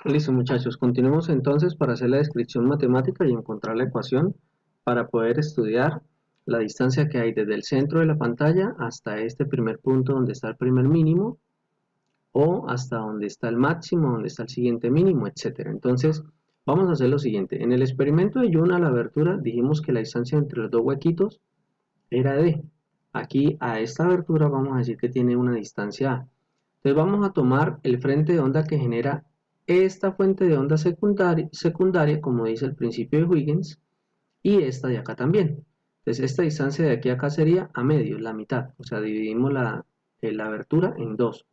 Listo, muchachos, continuemos entonces para hacer la descripción matemática y encontrar la ecuación para poder estudiar la distancia que hay desde el centro de la pantalla hasta este primer punto donde está el primer mínimo o hasta donde está el máximo, donde está el siguiente mínimo, etcétera. Entonces, vamos a hacer lo siguiente. En el experimento de Yuna, la abertura, dijimos que la distancia entre los dos huequitos era D. Aquí a esta abertura vamos a decir que tiene una distancia A. Entonces vamos a tomar el frente de onda que genera esta fuente de onda secundaria, como dice el principio de Huygens, y esta de acá también. Entonces esta distancia de aquí a acá sería a medio, la mitad, o sea, dividimos la abertura en dos.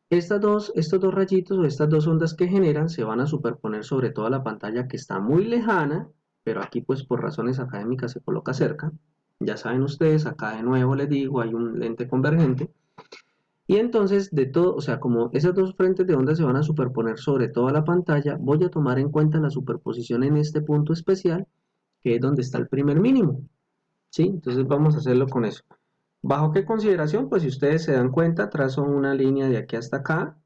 Estos dos rayitos o estas dos ondas que generan se van a superponer sobre toda la pantalla que está muy lejana, pero aquí pues por razones académicas se coloca cerca. Ya saben ustedes, acá de nuevo les digo, hay un lente convergente. Y entonces, de todo, o sea, como esas dos frentes de onda se van a superponer sobre toda la pantalla, voy a tomar en cuenta la superposición en este punto especial, que es donde está el primer mínimo. ¿Sí? Entonces vamos a hacerlo con eso. ¿Bajo qué consideración? Pues si ustedes se dan cuenta, trazo una línea de aquí hasta acá,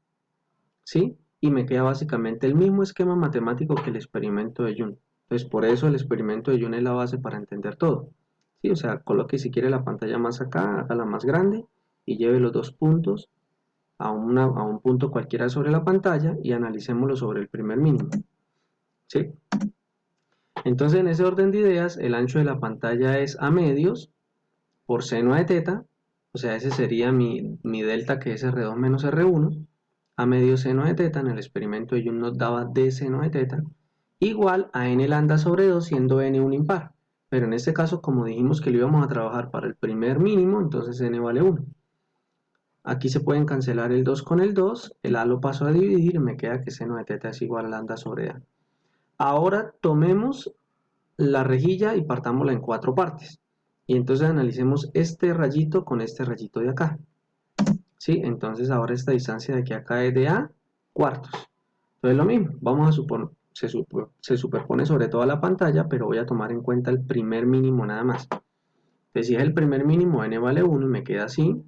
¿sí? Y me queda básicamente el mismo esquema matemático que el experimento de Jun. Entonces, por eso el experimento de Jun es la base para entender todo. ¿Sí? O sea, coloque si quiere la pantalla más acá, hágala más grande y lleve los dos puntos a un punto cualquiera sobre la pantalla y analicémoslo sobre el primer mínimo. ¿Sí? Entonces, en ese orden de ideas, el ancho de la pantalla es a medios por seno de teta, o sea, ese sería mi delta, que es R2 menos R1, a medio seno de teta. En el experimento de Jung nos daba D seno de teta, igual a n lambda sobre 2, siendo n un impar. Pero en este caso, como dijimos que lo íbamos a trabajar para el primer mínimo, entonces n vale 1. Aquí se pueden cancelar el 2 con el 2, el a lo paso a dividir y me queda que seno de teta es igual a lambda sobre a. Ahora tomemos la rejilla y partámosla en 4 partes. Y entonces analicemos este rayito con este rayito de acá. ¿Sí? Entonces ahora esta distancia de aquí a acá es de a cuartos. Entonces lo mismo, vamos a suponer, se superpone sobre toda la pantalla, pero voy a tomar en cuenta el primer mínimo nada más. Entonces si es el primer mínimo, n vale 1 y me queda así.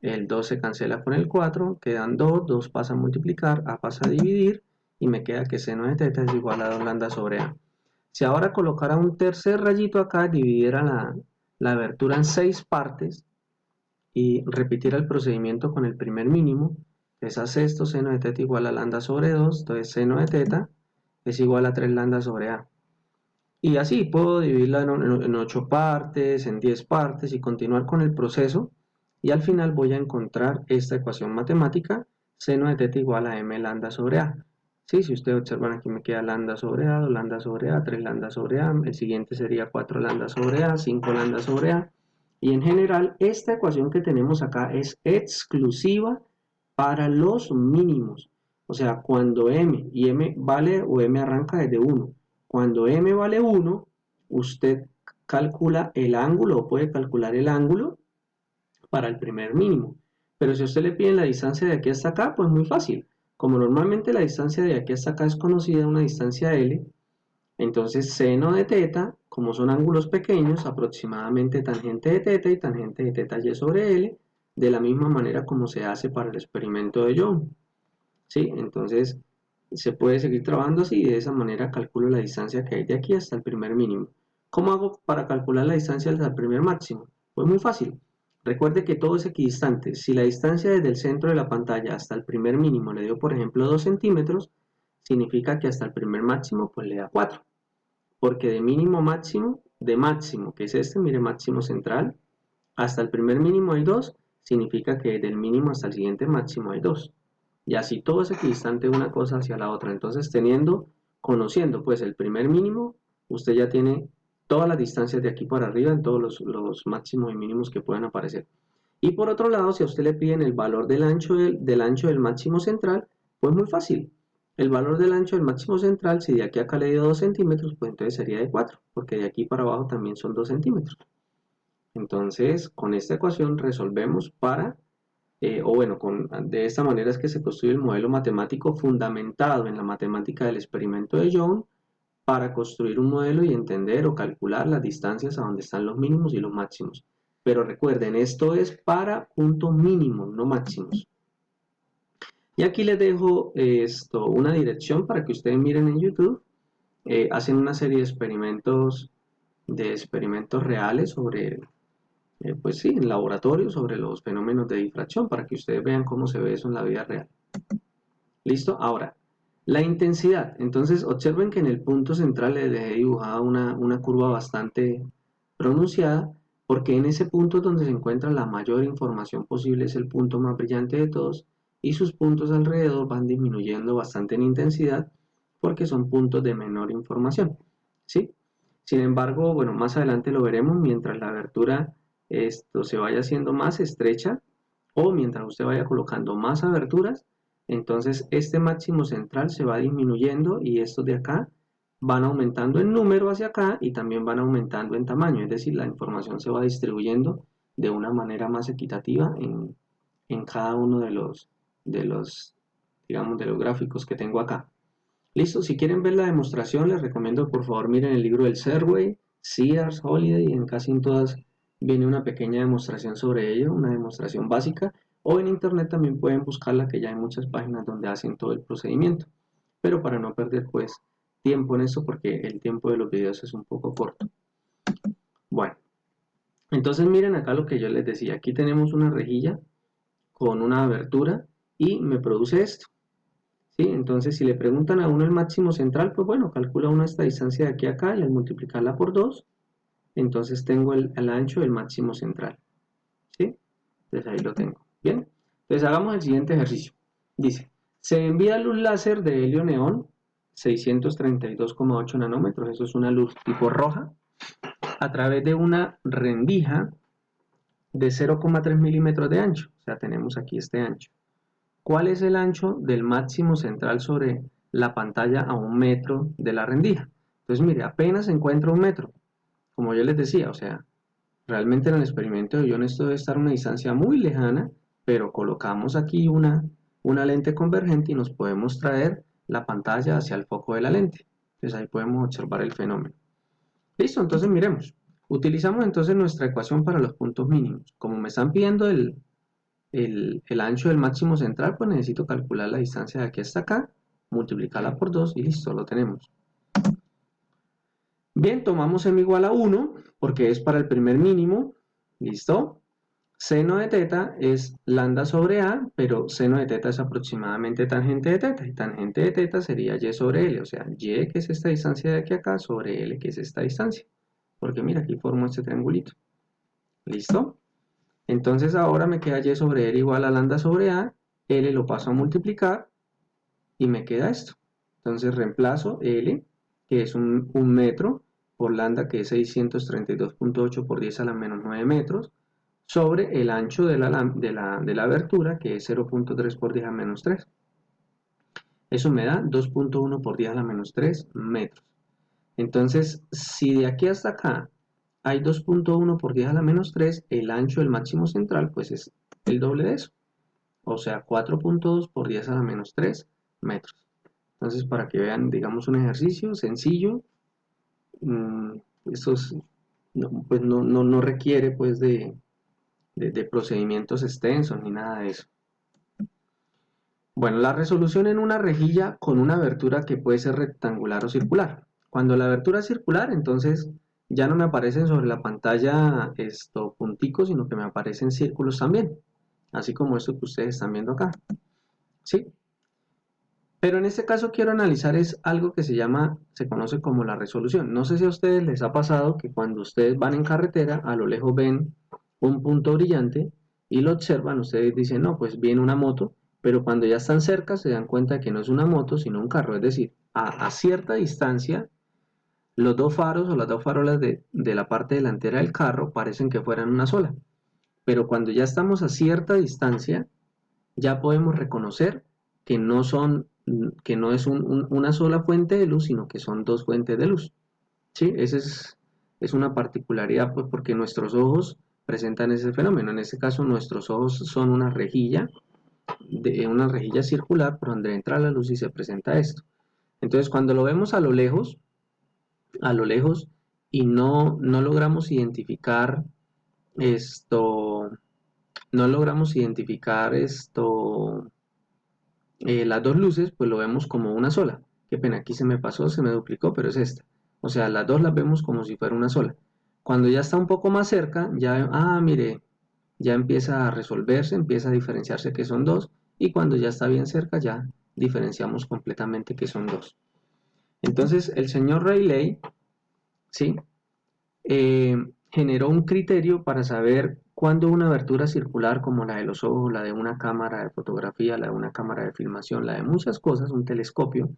El 2 se cancela con el 4, quedan 2, 2 pasa a multiplicar, a pasa a dividir, y me queda que seno de teta es igual a 2 lambda sobre a. Si ahora colocara un tercer rayito acá, dividiera la abertura en 6 partes, y repitiera el procedimiento con el primer mínimo, entonces hace esto, seno de teta igual a lambda sobre 2, entonces seno de teta es igual a 3 lambda sobre a. Y así puedo dividirla en 8 partes, en 10 partes y continuar con el proceso. Y al final voy a encontrar esta ecuación matemática, seno de teta igual a m lambda sobre a. Sí, si ustedes observan aquí me queda lambda sobre a, 2 lambda sobre a, 3 lambda sobre a, el siguiente sería 4 lambda sobre a, 5 lambda sobre a. Y en general esta ecuación que tenemos acá es exclusiva para los mínimos. O sea, cuando m y m vale o m arranca desde 1. Cuando m vale 1, usted calcula el ángulo o puede calcular el ángulo para el primer mínimo. Pero si a usted le piden la distancia de aquí hasta acá, pues muy fácil. Como normalmente la distancia de aquí hasta acá es conocida, una distancia L, entonces seno de teta, como son ángulos pequeños, aproximadamente tangente de teta y tangente de teta y sobre L, de la misma manera como se hace para el experimento de Young. ¿Sí? Entonces se puede seguir trabajando así y de esa manera calculo la distancia que hay de aquí hasta el primer mínimo. ¿Cómo hago para calcular la distancia hasta el primer máximo? Pues muy fácil. Recuerde que todo es equidistante. Si la distancia desde el centro de la pantalla hasta el primer mínimo le dio, por ejemplo, 2 centímetros, significa que hasta el primer máximo pues le da 4. Porque de mínimo a máximo, de máximo, que es este, mire, máximo central, hasta el primer mínimo hay 2, significa que del mínimo hasta el siguiente máximo hay 2. Y así todo es equidistante de una cosa hacia la otra. Entonces, conociendo pues el primer mínimo, usted ya tiene todas las distancias de aquí para arriba en todos los máximos y mínimos que puedan aparecer. Y por otro lado, si a usted le piden el valor del ancho del máximo central, pues muy fácil. El valor del ancho del máximo central, si de aquí a acá le dio 2 centímetros, pues entonces sería de 4, porque de aquí para abajo también son 2 centímetros. Entonces, con esta ecuación resolvemos o bueno, de esta manera es que se construye el modelo matemático fundamentado en la matemática del experimento de Young para construir un modelo y entender o calcular las distancias a donde están los mínimos y los máximos. Pero recuerden, esto es para punto mínimo, no máximos. Y aquí les dejo una dirección para que ustedes miren en YouTube. Hacen una serie de experimentos reales sobre, pues sí, en laboratorio sobre los fenómenos de difracción para que ustedes vean cómo se ve eso en la vida real. ¿Listo? Ahora, la intensidad. Entonces, observen que en el punto central les dejé dibujada una curva bastante pronunciada, porque en ese punto es donde se encuentra la mayor información posible, es el punto más brillante de todos, y sus puntos alrededor van disminuyendo bastante en intensidad, porque son puntos de menor información. ¿Sí? Sin embargo, bueno, más adelante lo veremos mientras la abertura se vaya haciendo más estrecha o mientras usted vaya colocando más aberturas, entonces este máximo central se va disminuyendo y estos de acá van aumentando en número hacia acá y también van aumentando en tamaño, es decir, la información se va distribuyendo de una manera más equitativa en cada uno de los, digamos, de los gráficos que tengo acá. Listo, si quieren ver la demostración, les recomiendo por favor miren el libro del Serway, Sears, Holiday, en casi en todas viene una pequeña demostración sobre ello, una demostración básica, o en internet también pueden buscarla, que ya hay muchas páginas donde hacen todo el procedimiento, pero para no perder pues tiempo en eso porque el tiempo de los videos es un poco corto. Bueno, entonces miren acá lo que yo les decía, aquí tenemos una rejilla con una abertura y me produce esto. ¿Sí? Entonces, si le preguntan a uno el máximo central, pues bueno, calcula uno esta distancia de aquí a acá y al multiplicarla por 2, entonces tengo el ancho del máximo central. ¿Sí? Entonces ahí lo tengo. Bien, entonces hagamos el siguiente ejercicio. Dice, se envía luz láser de helio neón, 632,8 nanómetros, eso es una luz tipo roja, a través de una rendija de 0,3 milímetros de ancho. O sea, tenemos aquí este ancho. ¿Cuál es el ancho del máximo central sobre la pantalla a 1 metro de la rendija? Entonces, mire, apenas se encuentra 1 metro. Como yo les decía, o sea, realmente en el experimento de Ion esto debe estar a una distancia muy lejana, pero colocamos aquí una lente convergente y nos podemos traer la pantalla hacia el foco de la lente. Entonces ahí podemos observar el fenómeno. Listo, entonces miremos. Utilizamos entonces nuestra ecuación para los puntos mínimos. Como me están pidiendo el ancho del máximo central, pues necesito calcular la distancia de aquí hasta acá, multiplicarla por 2 y listo, lo tenemos. Bien, tomamos m igual a 1 porque es para el primer mínimo, listo. Seno de teta es lambda sobre a, pero seno de teta es aproximadamente tangente de teta, y tangente de teta sería y sobre l, o sea, y que es esta distancia de aquí a acá sobre l que es esta distancia, porque mira, aquí formo este triangulito, listo. Entonces ahora me queda y sobre l igual a lambda sobre a, l lo paso a multiplicar y me queda esto. Entonces reemplazo l, que es un metro, por lambda, que es 632,8 por 10 a la menos 9 metros, sobre el ancho de la abertura, que es 0,3 por 10 a menos 3. Eso me da 2,1 por 10 a la menos 3 metros. Entonces, si de aquí hasta acá hay 2,1 por 10 a la menos 3, el ancho del máximo central pues es el doble de eso. O sea, 4,2 por 10 a la menos 3 metros. Entonces, para que vean, digamos, un ejercicio sencillo, esto es, pues no requiere pues de procedimientos extensos ni nada de eso. Bueno, la resolución en una rejilla con una abertura que puede ser rectangular o circular. Cuando la abertura es circular, entonces ya no me aparecen sobre la pantalla estos punticos, sino que me aparecen círculos también, así como esto que ustedes están viendo acá. ¿Sí? Pero en este caso quiero analizar es algo que se conoce como la resolución. No sé si a ustedes les ha pasado que cuando ustedes van en carretera, a lo lejos ven un punto brillante y lo observan, ustedes dicen, no, pues viene una moto, pero cuando ya están cerca se dan cuenta que no es una moto, sino un carro. Es decir, a cierta distancia, los dos faros o las dos farolas de la parte delantera del carro parecen que fueran una sola. Pero cuando ya estamos a cierta distancia, ya podemos reconocer que no son, que no es una sola fuente de luz, sino que son dos fuentes de luz. ¿Sí? Esa es una particularidad, pues, porque nuestros ojos presentan ese fenómeno. En este caso, nuestros ojos son una rejilla circular por donde entra la luz y se presenta esto. Entonces, cuando lo vemos a lo lejos y no logramos identificar esto, no logramos identificar esto, las dos luces pues lo vemos como una sola. Qué pena, aquí se me pasó, se me duplicó, pero es esta. O sea, las dos las vemos como si fuera una sola. Cuando ya está un poco más cerca, ya, mire, ya empieza a resolverse, empieza a diferenciarse que son dos, y cuando ya está bien cerca, ya diferenciamos completamente que son dos. Entonces, el señor Rayleigh, ¿sí? Generó un criterio para saber cuándo una abertura circular como la de los ojos, la de una cámara de fotografía, la de una cámara de filmación, la de muchas cosas, un telescopio,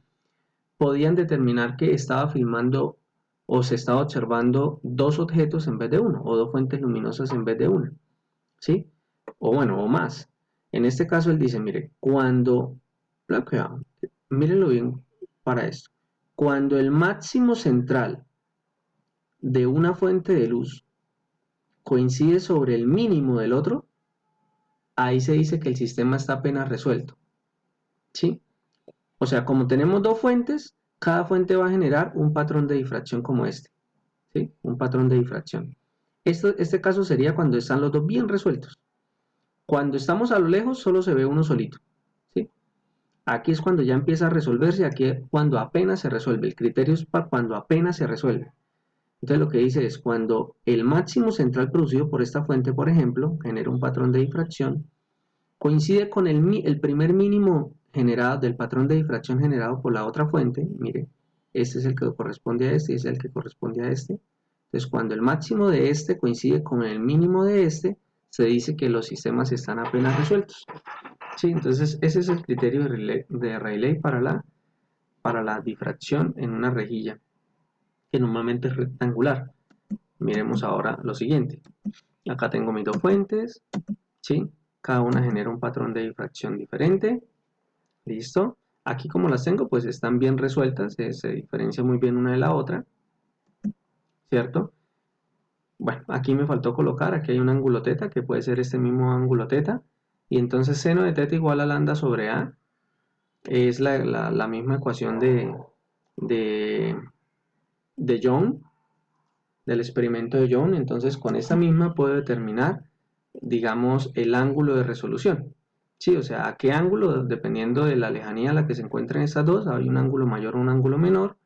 podían determinar que estaba filmando o se estaba observando dos objetos en vez de uno, o dos fuentes luminosas en vez de una, ¿sí? O bueno, o más. En este caso él dice, mire, cuando, mírenlo bien para esto, cuando el máximo central de una fuente de luz coincide sobre el mínimo del otro, ahí se dice que el sistema está apenas resuelto, ¿sí? O sea, como tenemos dos fuentes, cada fuente va a generar un patrón de difracción como este, ¿sí? Un patrón de difracción. Este caso sería cuando están los dos bien resueltos. Cuando estamos a lo lejos, solo se ve uno solito, ¿sí? Aquí es cuando ya empieza a resolverse, aquí es cuando apenas se resuelve. El criterio es para cuando apenas se resuelve. Entonces lo que dice es cuando el máximo central producido por esta fuente, por ejemplo, genera un patrón de difracción, coincide con el primer mínimo generado del patrón de difracción generado por la otra fuente. Mire, este es el que corresponde a este y este es el que corresponde a este. Entonces cuando el máximo de este coincide con el mínimo de este, se dice que los sistemas están apenas resueltos. Sí, entonces ese es el criterio de Rayleigh para la difracción en una rejilla, que normalmente es rectangular. Miremos ahora lo siguiente. Acá tengo mis dos fuentes, ¿sí? Cada una genera un patrón de difracción diferente. ¿Listo? Aquí como las tengo, pues están bien resueltas, se diferencia muy bien una de la otra, ¿cierto? Bueno, aquí me faltó colocar, aquí hay un ángulo teta, que puede ser este mismo ángulo teta, y entonces seno de teta igual a lambda sobre A, es la misma ecuación de, de Young, del experimento de Young. Entonces con esta misma puedo determinar, digamos, el ángulo de resolución. Sí, o sea, a qué ángulo, dependiendo de la lejanía a la que se encuentren estas dos, hay un ángulo mayor o un ángulo menor,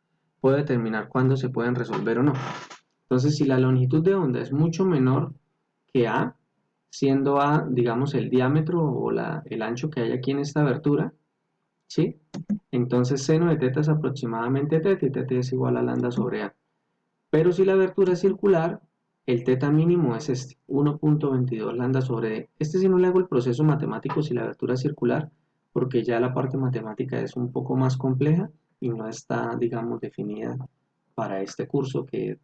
puedo determinar cuándo se pueden resolver o no. Entonces, si la longitud de onda es mucho menor que A, siendo A, digamos, el diámetro o el ancho que hay aquí en esta abertura, ¿sí? Entonces seno de teta es aproximadamente teta y teta es igual a lambda sobre A. Pero si la abertura es circular, el teta mínimo es este, 1.22 lambda sobre D. Este sí no le hago el proceso matemático si la abertura es circular, porque ya la parte matemática es un poco más compleja y no está, digamos, definida para este curso, que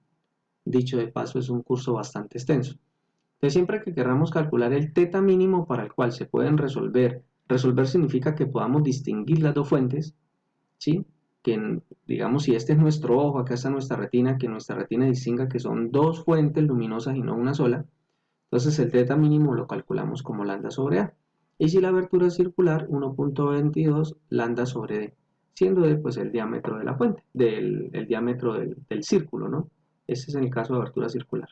dicho de paso es un curso bastante extenso. Entonces siempre que queramos calcular el teta mínimo para el cual se pueden resolver significa que podamos distinguir las dos fuentes, ¿sí? Que digamos, si este es nuestro ojo, acá está nuestra retina, que nuestra retina distinga que son dos fuentes luminosas y no una sola, entonces el teta mínimo lo calculamos como lambda sobre A. Y si la abertura es circular, 1.22 lambda sobre D, siendo D pues el diámetro de la fuente, el diámetro del círculo, ¿no? Ese es en el caso de abertura circular.